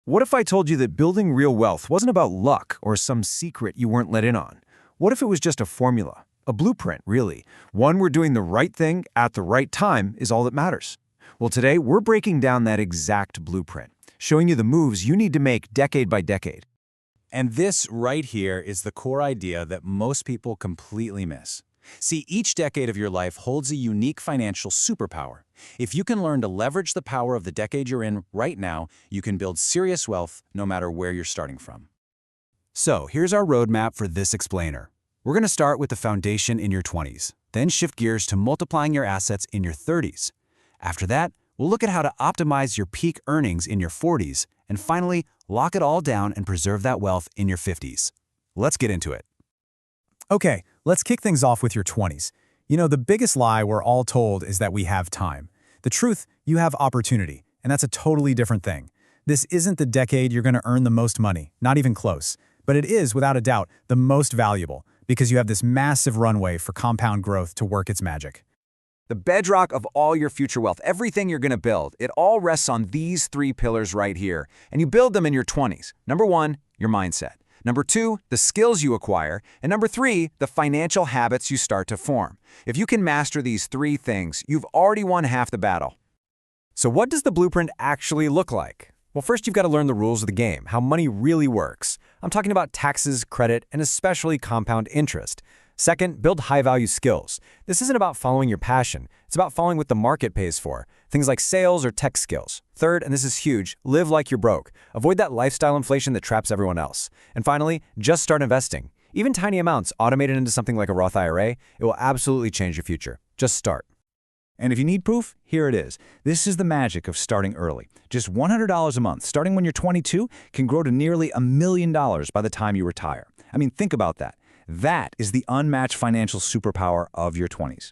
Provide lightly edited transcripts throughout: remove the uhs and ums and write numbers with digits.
What if I told you that building real wealth wasn't about luck or some secret you weren't let in on? What if it was just a formula, a blueprint, really? One where doing the right thing at the right time is all that matters. Well, today we're breaking down that exact blueprint, showing you the moves you need to make decade by decade. And this right here is the core idea that most people completely miss. See, each decade of your life holds a unique financial superpower. If you can learn to leverage the power of the decade you're in right now, you can build serious wealth no matter where you're starting from. So here's our roadmap for this explainer. We're going to start with the foundation in your 20s, then shift gears to multiplying your assets in your 30s. After that, we'll look at how to optimize your peak earnings in your 40s, and finally, lock it all down and preserve that wealth in your 50s. Let's get into it. Okay, let's kick things off with your 20s. You know, the biggest lie we're all told is that we have time. The truth, you have opportunity, and that's a totally different thing. This isn't the decade you're going to earn the most money, not even close. But it is, without a doubt, the most valuable, because you have this massive runway for compound growth to work its magic. The bedrock of all your future wealth, everything you're going to build, it all rests on these three pillars right here. And you build them in your 20s. Number 1, your mindset. Number 2, the skills you acquire. And number 3, the financial habits you start to form. If you can master these 3 things, you've already won half the battle. So what does the blueprint actually look like? Well, first you've got to learn the rules of the game, how money really works. I'm talking about taxes, credit, and especially compound interest. Second, build high-value skills. This isn't about following your passion. It's about following what the market pays for, things like sales or tech skills. Third, and this is huge, live like you're broke. Avoid that lifestyle inflation that traps everyone else. And finally, just start investing. Even tiny amounts automated into something like a Roth IRA, it will absolutely change your future. Just start. And if you need proof, here it is. This is the magic of starting early. Just $100 a month, starting when you're 22, can grow to nearly $1 million by the time you retire. I mean, think about that. That is the unmatched financial superpower of your 20s.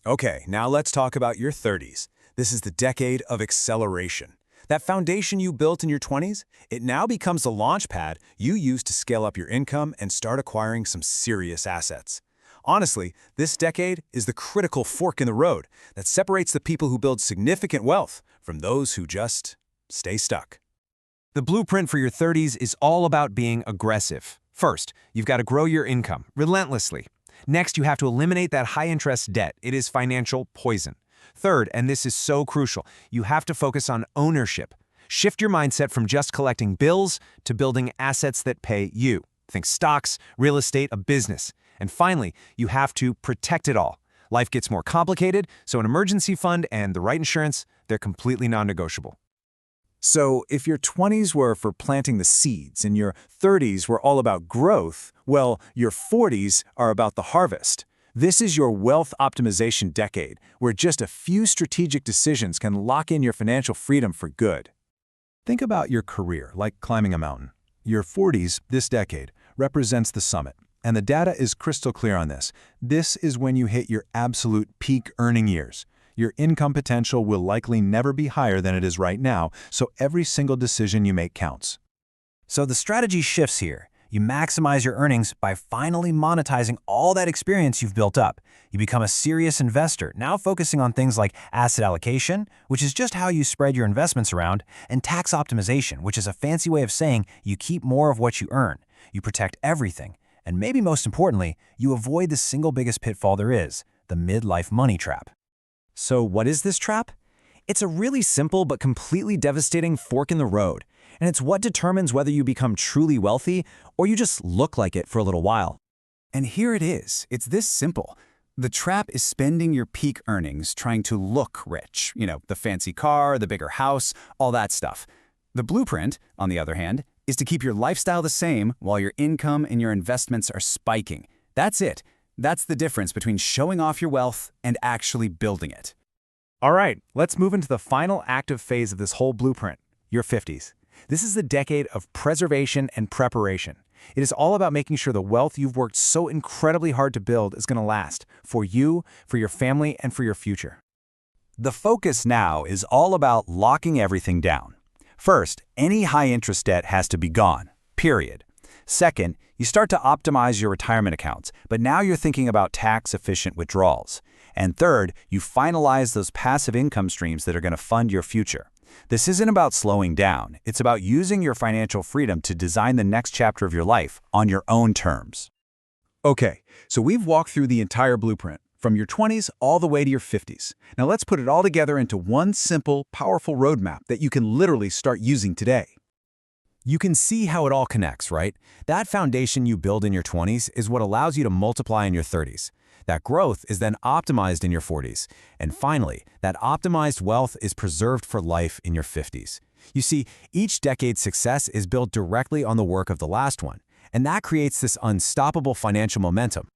Okay, now let's talk about your 30s. This is the decade of acceleration. That foundation you built in your 20s, it now becomes the launch pad you use to scale up your income and start acquiring some serious assets. Honestly, this decade is the critical fork in the road that separates the people who build significant wealth from those who just stay stuck. The blueprint for your 30s is all about being aggressive. First, you've got to grow your income relentlessly. Next, you have to eliminate that high-interest debt. It is financial poison. Third, and this is so crucial, you have to focus on ownership. Shift your mindset from just collecting bills to building assets that pay you. Think stocks, real estate, a business. And finally, you have to protect it all. Life gets more complicated, so an emergency fund and the right insurance, they're completely non-negotiable. So if your 20s were for planting the seeds and your 30s were all about growth, well, your 40s are about the harvest. This is your wealth optimization decade, where just a few strategic decisions can lock in your financial freedom for good. Think about your career like climbing a mountain. Your 40s, this decade, represents the summit. And the data is crystal clear on this. This is when you hit your absolute peak earning years. Your income potential will likely never be higher than it is right now, so every single decision you make counts. So the strategy shifts here. You maximize your earnings by finally monetizing all that experience you've built up. You become a serious investor, now focusing on things like asset allocation, which is just how you spread your investments around, and tax optimization, which is a fancy way of saying you keep more of what you earn. You protect everything. And maybe most importantly, you avoid the single biggest pitfall there is, the midlife money trap. So what is this trap? It's a really simple but completely devastating fork in the road, and it's what determines whether you become truly wealthy or you just look like it for a little while. And here it is. It's this simple. The trap is spending your peak earnings trying to look rich. You know, the fancy car, the bigger house, all that stuff. The blueprint, on the other hand, is to keep your lifestyle the same while your income and your investments are spiking. That's it. That's the difference between showing off your wealth and actually building it. All right, let's move into the final active phase of this whole blueprint, your 50s. This is the decade of preservation and preparation. It is all about making sure the wealth you've worked so incredibly hard to build is going to last for you, for your family, and for your future. The focus now is all about locking everything down. First, any high-interest debt has to be gone, period. Second, you start to optimize your retirement accounts, but now you're thinking about tax-efficient withdrawals. And third, you finalize those passive income streams that are going to fund your future. This isn't about slowing down. It's about using your financial freedom to design the next chapter of your life on your own terms. Okay, so we've walked through the entire blueprint, from your 20s all the way to your 50s. Now let's put it all together into one simple, powerful roadmap that you can literally start using today. You can see how it all connects, right? That foundation you build in your 20s is what allows you to multiply in your 30s. That growth is then optimized in your 40s. And finally, that optimized wealth is preserved for life in your 50s. You see, each decade's success is built directly on the work of the last one, and that creates this unstoppable financial momentum.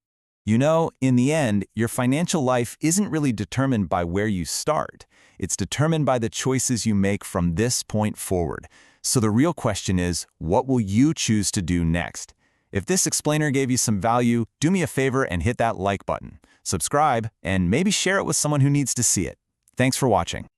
You know, in the end, your financial life isn't really determined by where you start. It's determined by the choices you make from this point forward. So the real question is, what will you choose to do next? If this explainer gave you some value, do me a favor and hit that like button. Subscribe, and maybe share it with someone who needs to see it. Thanks for watching.